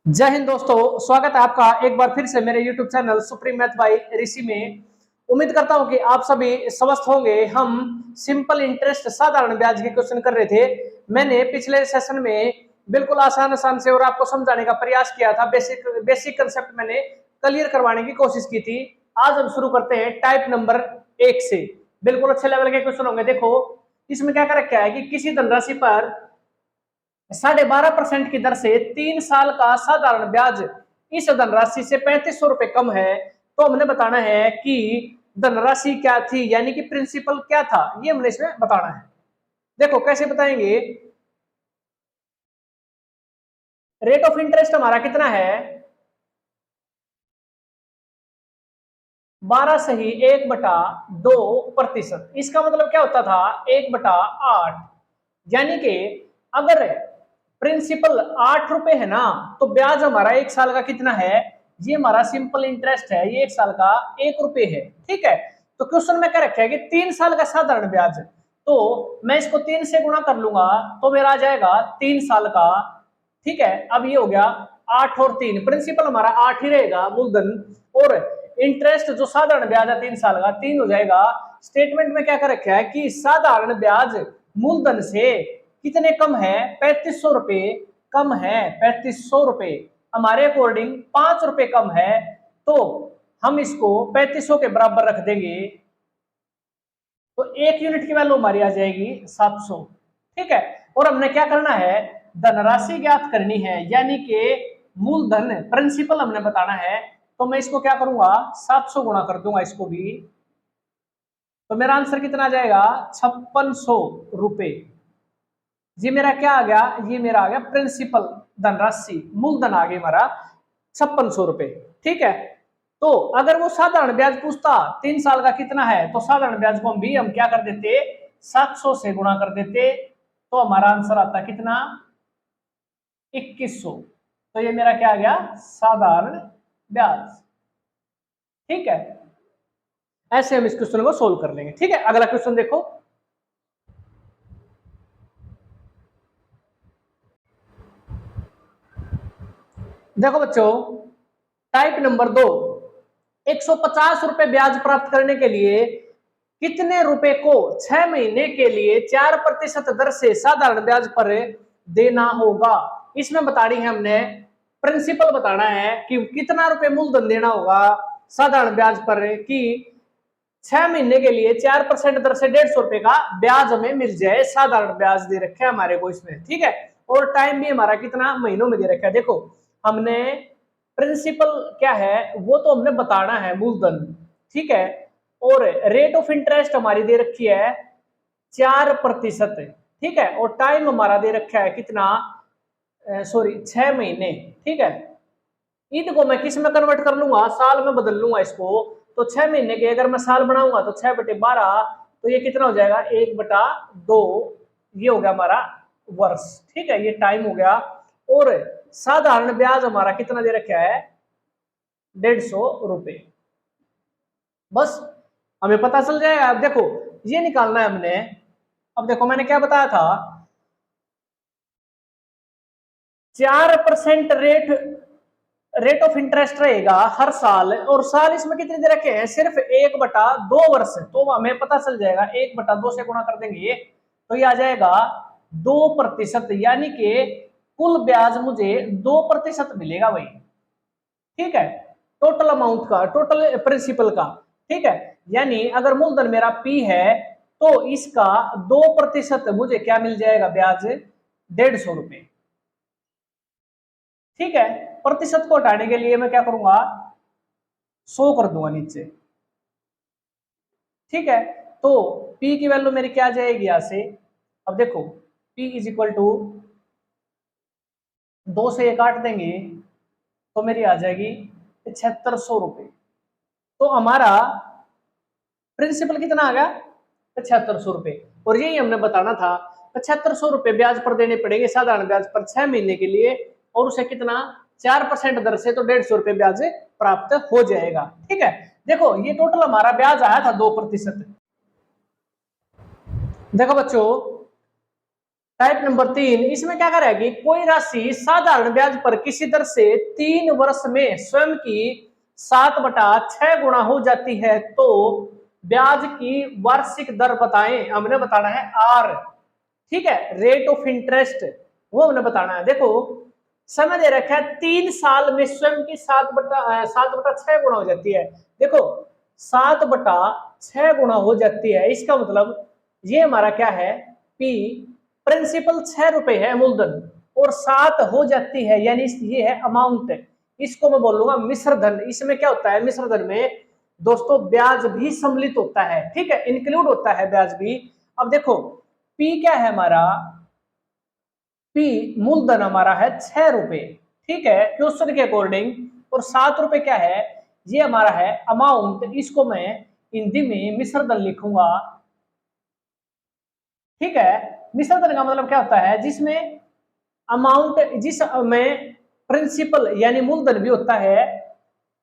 जय हिंद दोस्तों, स्वागत है आपका एक बार फिर से मेरे YouTube channel supreme math by Rishi में। उम्मीद करता हूं कि आप सभी स्वस्थ होंगे। हम सिंपल इंटरेस्ट साधारण ब्याज के क्वेश्चन कर रहे थे। मैंने पिछले सेशन में बिल्कुल आसान आसान से और आपको समझाने का प्रयास किया था। बेसिक बेसिक कंसेप्ट मैंने क्लियर करवाने की कोशिश की थी। आज हम शुरू करते हैं टाइप नंबर 1 से। बिल्कुल अच्छे लेवल के क्वेश्चन होंगे। देखो इसमें क्या कर रखा है कि किसी धनराशि पर 12.5% की दर से 3 साल का साधारण ब्याज इस धनराशि से 3500 रुपए कम है, तो हमने बताना है कि धनराशि क्या थी, यानी कि प्रिंसिपल क्या था, ये हमने इसमें बताना है। देखो कैसे बताएंगे। रेट ऑफ इंटरेस्ट हमारा कितना है, 12 सही 1/2%। इसका मतलब क्या होता था, 1/8। यानी कि अगर प्रिंसिपल 8 रुपए है ना, तो ब्याज हमारा 1 साल का कितना है, ये हमारा सिंपल इंटरेस्ट है, ये 1 साल का 1 रुपए है। ठीक है, तो क्वेश्चन में क्या रखा है कि 3 साल का साधारण ब्याज, तो मैं इसको 3 से गुणा कर लूंगा तो मेरा आ जाएगा 3 साल का। ठीक है, अब ये हो गया 8 और 3, प्रिंसिपल हमारा 8 ही रहेगा मूलधन, और इंटरेस्ट जो साधारण ब्याज है 3 साल का 3 हो जाएगा। स्टेटमेंट में क्या कर रखा है कि साधारण ब्याज मूलधन से कितने कम है, 3500 रुपए कम है। 3500 रुपए हमारे अकॉर्डिंग 5 रुपए कम है, तो हम इसको 3500 के बराबर रख देंगे, तो 1 यूनिट की वैल्यू हमारी आ जाएगी 700। ठीक है, और हमने क्या करना है, धनराशि ज्ञात करनी है, यानी कि मूलधन प्रिंसिपल हमने बताना है। तो मैं इसको क्या करूंगा, 700 गुणा कर दूंगा इसको भी, तो मेरा आंसर कितना आ जाएगा, 5600 रुपए। ये मेरा क्या आ गया, ये मेरा आ गया प्रिंसिपल धनराशि, मूलधन आ गई हमारा 5600 रुपए। ठीक है, तो अगर वो साधारण ब्याज पूछता 3 साल का कितना है, तो साधारण ब्याज को हम क्या कर देते, 700 से गुणा कर देते, तो हमारा आंसर आता कितना, 2100। तो ये मेरा क्या आ गया, साधारण ब्याज। ठीक है, ऐसे हम इस क्वेश्चन को सोल्व कर लेंगे। ठीक है, अगला क्वेश्चन देखो। देखो बच्चों, टाइप नंबर 2, 150 रुपए ब्याज प्राप्त करने के लिए कितने रुपए को 6 महीने के लिए 4% दर से साधारण ब्याज पर देना होगा। इसमें बतानी है हमने, प्रिंसिपल बताना है कि कितना रुपए मूलधन देना होगा साधारण ब्याज पर, कि 6 महीने के लिए 4% दर से 150 रुपए का ब्याज हमें मिल जाए। साधारण ब्याज दे रखे है हमारे को इसमें। ठीक है, और टाइम भी हमारा कितना, महीनों में दे रखा है। देखो हमने प्रिंसिपल क्या है वो तो हमने बताना है, मूलधन। ठीक है, और रेट ऑफ इंटरेस्ट हमारी दे रखी है 4%। ठीक है, और टाइम हमारा दे रखा है कितना, सॉरी 6 महीने। ठीक है, इनको मैं किस में कन्वर्ट कर लूंगा, साल में बदल लूंगा इसको। तो 6 महीने के अगर मैं साल बनाऊंगा तो 6/12, तो ये कितना हो जाएगा, 1/2, ये हो गया हमारा वर्ष। ठीक है, ये टाइम हो गया, और साधारण ब्याज हमारा कितना दे रखा है, 150 रुपए। बस हमें पता चल जाएगा। अब देखो ये निकालना है हमने। अब देखो मैंने क्या बताया था, 4% रेट ऑफ इंटरेस्ट रहेगा हर साल, और साल इसमें कितने दे रखे हैं, सिर्फ 1/2 वर्ष। तो हमें पता चल जाएगा, 1/2 से गुणा कर देंगे तो ये आ जाएगा 2%, यानी कि कुल ब्याज मुझे 2% मिलेगा भाई। ठीक है, टोटल अमाउंट का, टोटल प्रिंसिपल का। ठीक है, यानी अगर मूलधन मेरा P है तो इसका 2% मुझे क्या मिल जाएगा, ब्याज 150 रुपए। ठीक है, प्रतिशत को हटाने के लिए मैं क्या करूंगा, 100 कर दूंगा नीचे। ठीक है, तो P की वैल्यू मेरी क्या आ जाएगी यहां से। अब देखो P इज इक्वल टू 2 से 1 काट देंगे तो मेरी आ जाएगी 7500 रुपए। तो हमारा प्रिंसिपल कितना आ गया, 7500 रुपए। और यही हमने बताना था, 7500 रुपए ब्याज पर देने पड़ेंगे साधारण ब्याज पर 6 महीने के लिए, और उसे कितना, 4% दर से, तो 150 रुपए ब्याज प्राप्त हो जाएगा। ठीक है, देखो ये टोटल हमारा ब्याज आया था 2%। देखो बच्चों टाइप नंबर 3, इसमें क्या करेगी, कोई राशि साधारण ब्याज पर किसी दर से 3 वर्ष में स्वयं की 7/6 गुणा हो जाती है तो ब्याज की वार्षिक दर बताएं। हमने बताना है आर, ठीक है, रेट ऑफ इंटरेस्ट, वो हमने बताना है। देखो समय दे रखा है 3 साल में स्वयं की 7/6 गुणा हो जाती है। देखो 7/6 गुणा हो जाती है, इसका मतलब ये हमारा क्या है, पी प्रिंसिपल 6 रुपए है मूलधन, और 7 हो जाती है, यानी ये है अमाउंट। इसको मैं बोलूंगा मिश्र धन। इसमें क्या होता है, मिश्र धन में दोस्तों ब्याज भी सम्मिलित होता है, ठीक है, इंक्लूड होता है ब्याज भी। अब देखो पी क्या है हमारा, पी मूलधन हमारा है 6 रुपए, ठीक है, क्वेश्चन के अकॉर्डिंग, और 7 रुपए क्या है, ये हमारा है अमाउंट। इसको मैं हिंदी में मिश्र धन लिखूंगा, ठीक है। मिश्र धन का मतलब क्या होता है, जिसमें अमाउंट, जिसमें प्रिंसिपल यानी मूलधन भी होता है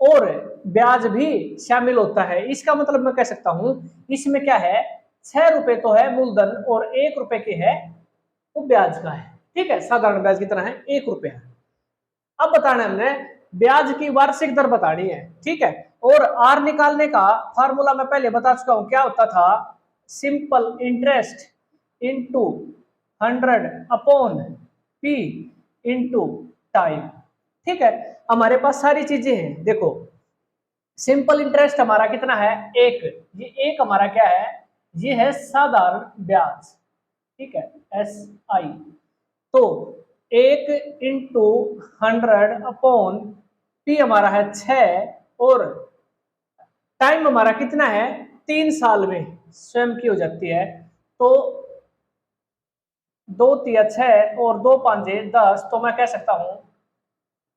और ब्याज भी शामिल होता है। इसका मतलब मैं कह सकता हूं इसमें क्या है, 6 रुपए तो है मूलधन और 1 रुपए के है वो ब्याज का है, ठीक है, साधारण ब्याज की तरह है, 1 रुपए है। अब बताना हमने ब्याज की वार्षिक दर बतानी है, ठीक है। और आर निकालने का फार्मूला मैं पहले बता चुका हूं, क्या होता था, simple interest into 100 upon P into time, ठीक है। हमारे पास सारी चीजें हैं, देखो सिंपल इंटरेस्ट हमारा कितना है, एक, ये एक हमारा क्या है, ये है साधारण ब्याज, ठीक है, एस आई। तो 1 × 100 अपॉन पी हमारा है 6, और टाइम हमारा कितना है, 3 साल में स्वयं की हो जाती है। तो 2 × 3 = 6 और 2 × 5 = 10, तो मैं कह सकता हूं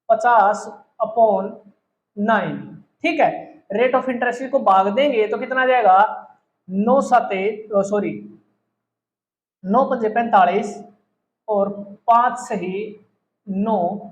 50/9, ठीक है। रेट ऑफ इंटरेस्ट को भाग देंगे तो कितना आ जाएगा, 9×7 = 45 और 5×6 = 9,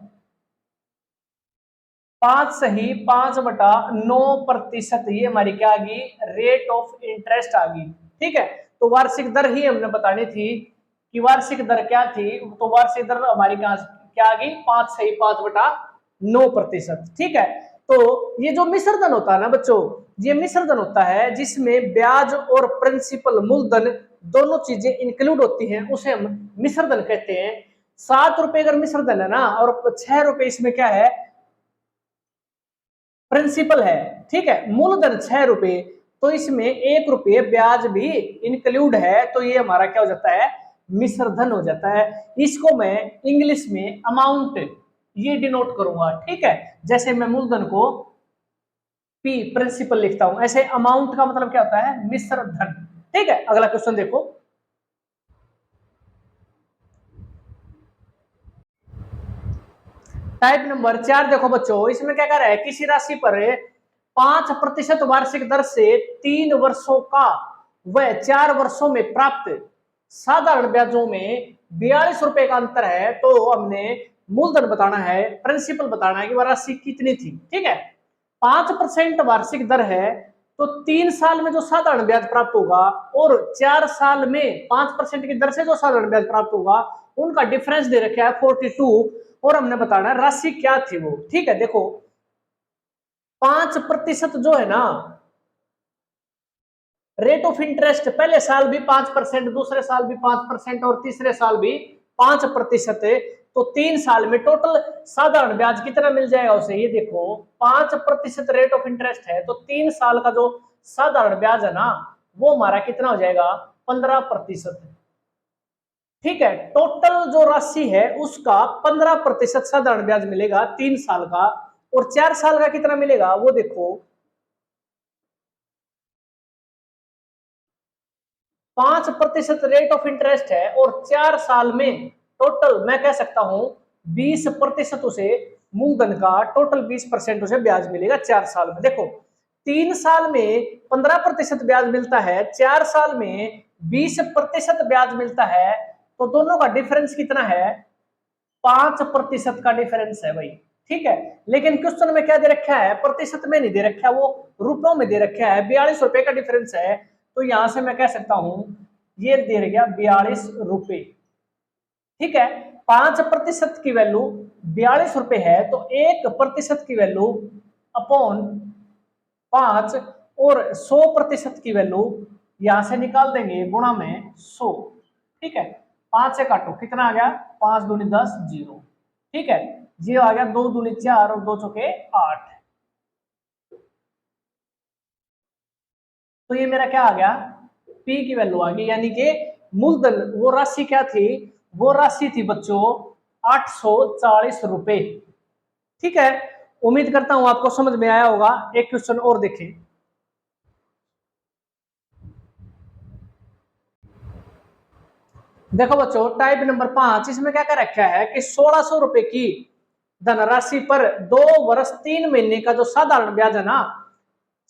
5/9%, ये हमारी क्या आ गई, रेट ऑफ इंटरेस्ट आ गई, ठीक है। तो वार्षिक दर ही हमने बतानी थी कि वार्षिक दर क्या थी, तो वार्षिक दर हमारी क्या आ गई, 5/9%, ठीक है। तो ये जो मिश्र धन होता है ना बच्चों, ये मिश्र धन होता है जिसमें ब्याज और प्रिंसिपल मूलधन दोनों चीजें इंक्लूड होती हैं, उसे हम मिश्र धन कहते हैं। 7 रुपए अगर मिश्र धन है ना, और 6 रुपए इसमें क्या है, प्रिंसिपल है, ठीक है, मूलधन 6 रुपए, तो इसमें 1 रुपये ब्याज भी इंक्लूड है, तो ये हमारा क्या हो जाता है, मिश्र धन हो जाता है। इसको मैं इंग्लिश में अमाउंट ये डिनोट करूंगा, ठीक है। जैसे मैं मूलधन को पी प्रिंसिपल लिखता हूं, ऐसे अमाउंट का मतलब क्या होता है, मिश्र धन, ठीक है। अगला क्वेश्चन देखो, टाइप नंबर 4 देखो बच्चों, इसमें क्या कर रहा है, किसी राशि पर 5% वार्षिक दर से 3 वर्षों का व 4 वर्षों में प्राप्त साधारण ब्याजों में 42 रुपए का अंतर है, तो हमने मूलधन बताना है, प्रिंसिपल बताना है कि वह राशि कितनी थी, ठीक है। 5% वार्षिक दर है, तो 3 साल में जो साधारण ब्याज प्राप्त होगा और 4 साल में 5% की दर से जो साधारण ब्याज प्राप्त होगा, उनका डिफरेंस दे रखा है 42, और हमने बताना राशि क्या थी वो, ठीक है। देखो 5% जो है ना, रेट ऑफ इंटरेस्ट पहले साल भी 5%, दूसरे साल भी 5% और तीसरे साल भी 5% है, तो 3 साल में टोटल साधारण ब्याज कितना मिल जाएगा उसे, ये देखो 5% रेट ऑफ इंटरेस्ट है, तो 3 साल का जो साधारण ब्याज है ना, वो हमारा कितना हो जाएगा, 15%, ठीक है। टोटल जो राशि है उसका 15% साधारण ब्याज मिलेगा 3 साल का, और 4 साल का कितना मिलेगा वो देखो, 5% रेट ऑफ इंटरेस्ट है, और 4 साल में टोटल मैं कह सकता हूं 20% उसे मूलधन का टोटल 20% उसे ब्याज मिलेगा 4 साल में। देखो 3 साल में 15% ब्याज मिलता है, 4 साल में 20% ब्याज मिलता है, तो दोनों का डिफरेंस कितना है, 5% का डिफरेंस है भाई, ठीक है। लेकिन क्वेश्चन में क्या दे रखा है, प्रतिशत में नहीं दे रखा है, वो रुपयों में दे रखा है, 42 रुपए का डिफरेंस है, तो यहां से मैं कह सकता हूं ये दे गया 42 रुपए, ठीक है, 5% की वैल्यू 42 रुपए है, तो 1% की वैल्यू अपॉन 5 और 100% की वैल्यू यहां से निकाल देंगे गुणा में 100। ठीक है, 5 से काटो कितना आ गया, 5 दूनी 10 जीरो। ठीक है, जीरो आ गया, 2 दूनी 4 और 2 चौके 8। तो ये मेरा क्या आ गया, पी की वैल्यू आ गई, यानी कि मूलधन वो राशि क्या थी, वो राशि थी बच्चों 840 रुपए। ठीक है, उम्मीद करता हूं आपको समझ में आया होगा। एक क्वेश्चन और देखें। देखो बच्चों, टाइप नंबर 5, इसमें क्या कर रखा है कि 1600 रुपए की धनराशि पर 2 वर्ष 3 महीने का जो साधारण ब्याज है ना,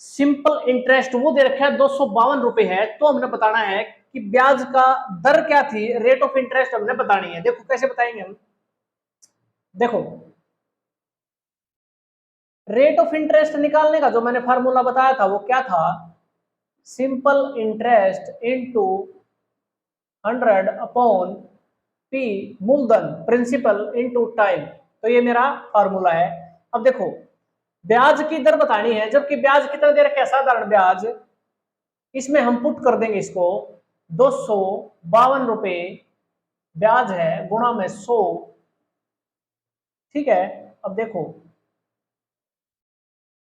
सिंपल इंटरेस्ट, वो दे रखा है 252 रुपए है। तो हमने बताना है कि ब्याज का दर क्या थी, रेट ऑफ इंटरेस्ट हमने बतानी है। देखो कैसे बताएंगे हम। देखो, रेट ऑफ इंटरेस्ट निकालने का जो मैंने फार्मूला बताया था वो क्या था, simple interest into 100 upon P, मूलधन प्रिंसिपल इनटू टाइम। तो ये मेरा फार्मूला है। अब देखो, ब्याज की दर बतानी है, जबकि ब्याज कितना दे रखा है, साधारण ब्याज, इसमें हम पुट कर देंगे इसको 252 रुपए ब्याज है गुणा में 100। ठीक है, अब देखो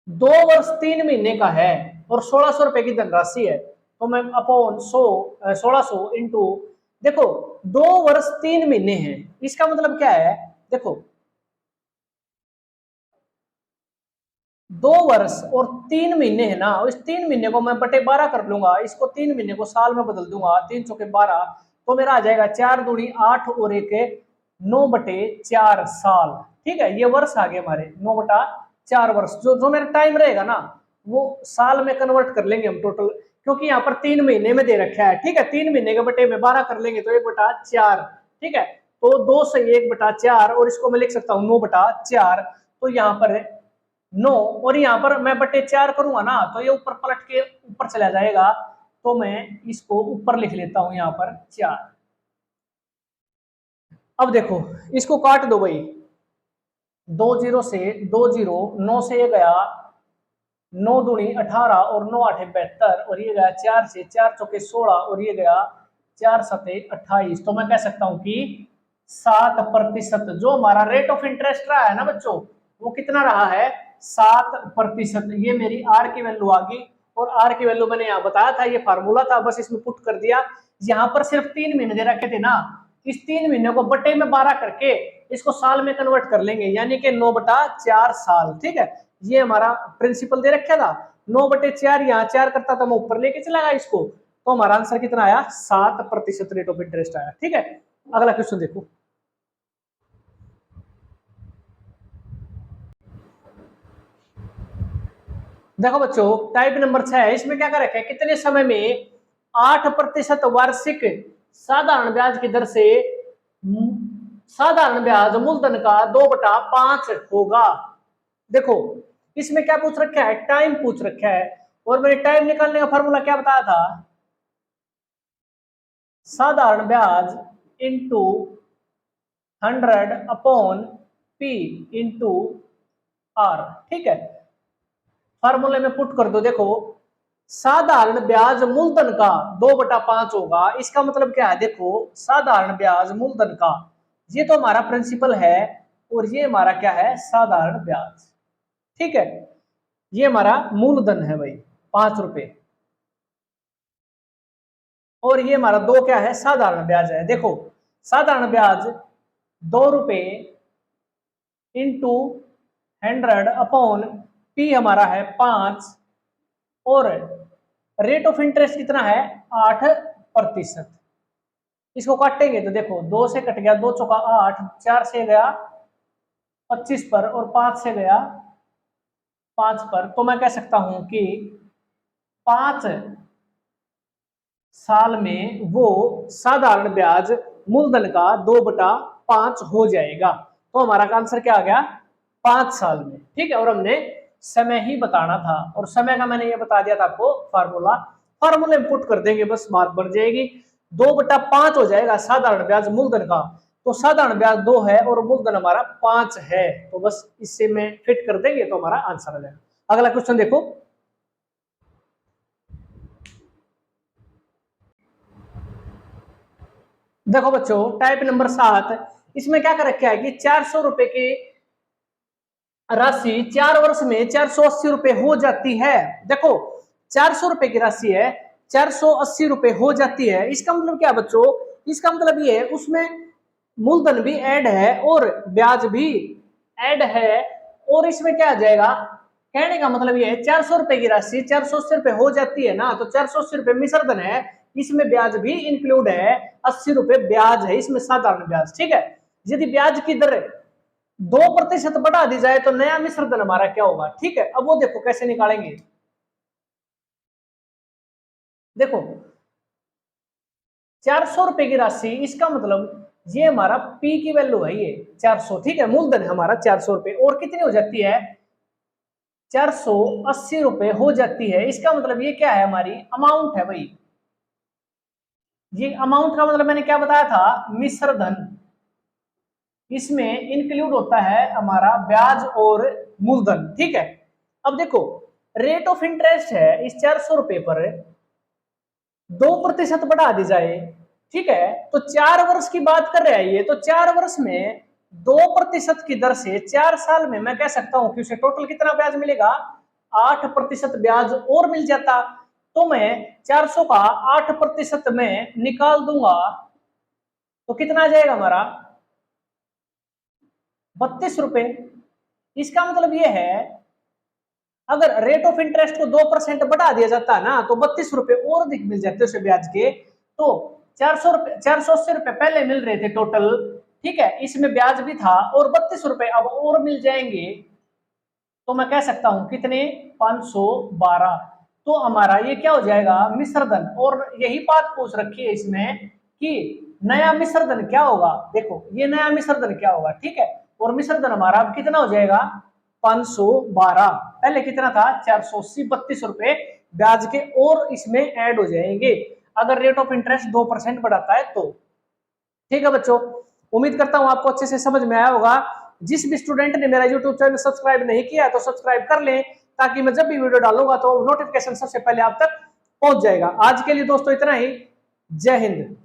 2 वर्ष 3 महीने का है और 1600 रुपए की धनराशि है, तो मैं अपॉन 1600 इंटू, देखो 2 वर्ष 3 महीने हैं, इसका मतलब क्या है, देखो 2 वर्ष और 3 महीने है ना, इस 3 महीने को मैं बटे 12 कर लूंगा, इसको 3 महीने को साल में बदल दूंगा, 3 चौके 12, तो मेरा आ जाएगा 4 दूनी 8 और 1 9/4 साल। ठीक है, ये वर्ष आ गए हमारे 9/4 वर्ष। जो जो मेरा टाइम रहेगा ना, वो साल में कन्वर्ट कर लेंगे हम टोटल, क्योंकि यहाँ पर 3 महीने में दे रखा है। ठीक है, 3 महीने के बटे में 12 कर लेंगे तो 1/4। ठीक है, तो 2 से 1/4 और इसको मैं लिख सकता हूँ 9/4। तो यहाँ पर 9 और यहाँ पर मैं बटे 4 करूंगा ना, तो ये ऊपर पलट के ऊपर चला जाएगा, तो मैं इसको ऊपर लिख लेता हूं यहाँ पर 4। अब देखो, इसको काट दो भाई, 2 जीरो से 2 जीरो, 9 से ये गया 9 दूनी 18 और 9 8 72, और ये गया 4 से 4 चौके 16 और ये गया 4 सते 28। तो मैं कह सकता हूं कि 7%, जो हमारा रेट ऑफ इंटरेस्ट रहा है ना बच्चों, वो कितना रहा है, 7%। ये मेरी आर की वैल्यू आ गई, और आर की वैल्यू मैंने यहाँ बताया था, ये फार्मूला था, बस इसमें पुट कर दिया। यहाँ पर सिर्फ 3 महीने दे रखे थे ना, इस 3 महीने को बटे में 12 करके इसको साल में कन्वर्ट कर लेंगे, यानी कि 9/4 साल। ठीक है, ये हमारा प्रिंसिपल दे रखा था, 9/4, यहाँ 4 करता था मैं ऊपर लेके चला गया इसको, तो हमारा आंसर कितना आया, 7% रेट ऑफ इंटरेस्ट आया। ठीक है, अगला क्वेश्चन देखो। देखो बच्चों, टाइप नंबर 6 है, इसमें क्या कर रखा है, कितने समय में 8% वार्षिक साधारण ब्याज की दर से साधारण ब्याज मूलधन का 2/5 होगा। देखो, इसमें क्या पूछ रखा है, टाइम पूछ रखा है, और मैंने टाइम निकालने का फॉर्मूला क्या बताया था, साधारण ब्याज into 100 upon P into R. ठीक है, फार्मूले में पुट कर दो। देखो, साधारण ब्याज मूलधन का 2/5 होगा, इसका मतलब क्या है, देखो साधारण ब्याज मूलधन का, ये तो हमारा प्रिंसिपल है, और ये हमारा क्या है, साधारण ब्याज। ठीक है, ये हमारा मूलधन है भाई 5 रुपए, और ये हमारा 2 क्या है, साधारण ब्याज है। देखो, साधारण ब्याज 2 रुपए इंटू 100 अपॉन पी हमारा है 5, और रेट ऑफ इंटरेस्ट कितना है, 8%। इसको काटेंगे तो देखो, 2 से कट गया, 2 चौका 8, 4 से गया 25 पर, और 5 से गया 5 पर, तो मैं कह सकता हूं कि 5 साल में वो साधारण ब्याज मूलधन का 2/5 हो जाएगा। तो हमारा आंसर क्या आ गया, 5 साल में। ठीक है, और हमने समय ही बताना था, और समय का मैंने ये बता दिया था आपको फार्मूला, फार्मूले में पुट कर देंगे, बस बात बन जाएगी, 2/5 हो जाएगा साधारण ब्याज मूलधन का। तो साधारण ब्याज 2 है और मूलधन हमारा 5 है। तो बस इससे में फिट कर देंगे तो हमारा आंसर आ जाएगा। अगला क्वेश्चन देखो, देखो बच्चों टाइप नंबर 7, इसमें क्या कर रखा है कि 400 रुपए की राशि 4 वर्ष में 480 रुपए हो जाती है। देखो 400 रुपए की राशि है, 480 रुपए हो जाती है। इसका मतलब क्या बच्चों, इसका मतलब ये है उसमें मूलधन भी ऐड है और ब्याज भी ऐड है। और इसमें क्या आ जाएगा, कहने का मतलब ये है 400 रुपए की राशि 480 रुपए हो जाती है ना, तो 480 रुपए मिश्रधन है, इसमें ब्याज भी इंक्लूड है, 80 रुपए ब्याज है, इसमें साधारण ब्याज। ठीक है, यदि ब्याज की दर 2% बढ़ा दी जाए तो नया मिश्रधन हमारा क्या होगा। ठीक है, अब वो देखो कैसे निकालेंगे। देखो 400 रुपए की राशि, इसका मतलब ये हमारा पी की वैल्यू है ये 400। ठीक है, मूलधन हमारा 400 रुपए और कितनी हो जाती है, 480 रुपए हो जाती है। इसका मतलब ये क्या है, हमारी अमाउंट है भाई। ये अमाउंट का मतलब मैंने क्या बताया था, मिश्रधन, इसमें इंक्लूड होता है हमारा ब्याज और मूलधन। ठीक है, अब देखो रेट ऑफ इंटरेस्ट है इस 400 रुपए पर 2% बढ़ा दी जाए, ठीक है, तो 4 वर्ष की बात कर रहे हैं ये, तो 4 वर्ष में 2% की दर से 4 साल में मैं कह सकता हूं कि उसे टोटल कितना ब्याज मिलेगा, 8% ब्याज और मिल जाता। तो मैं 400 का 8% में निकाल दूंगा तो कितना आ जाएगा हमारा, 32 रुपए। इसका मतलब ये है अगर रेट ऑफ इंटरेस्ट को 2% बढ़ा दिया जाता है ना, तो 32 रुपए और अधिक मिल जाते उसे ब्याज के। तो 480 रुपए पहले मिल रहे थे टोटल, ठीक है, इसमें ब्याज भी था और 32 रुपए अब और मिल जाएंगे। तो मैं कह सकता हूं कितने, 512। तो हमारा ये क्या हो जाएगा, मिश्रधन। और यही बात पूछ रखी है इसमें कि नया मिश्रधन क्या होगा। देखो ये नया मिश्रधन क्या होगा, ठीक है, और मिश्रधन हमारा अब कितना हो जाएगा, 512। पहले कितना था, 480, 32 रुपए ब्याज के और इसमें ऐड हो जाएंगे अगर रेट ऑफ इंटरेस्ट 2% बढ़ाता है तो। ठीक है बच्चों, उम्मीद करता हूं आपको अच्छे से समझ में आया होगा। जिस भी स्टूडेंट ने मेरा यूट्यूब चैनल सब्सक्राइब नहीं किया है तो सब्सक्राइब कर लें, ताकि मैं जब भी वीडियो डालूंगा तो नोटिफिकेशन सबसे पहले आप तक पहुंच जाएगा। आज के लिए दोस्तों इतना ही, जय हिंद।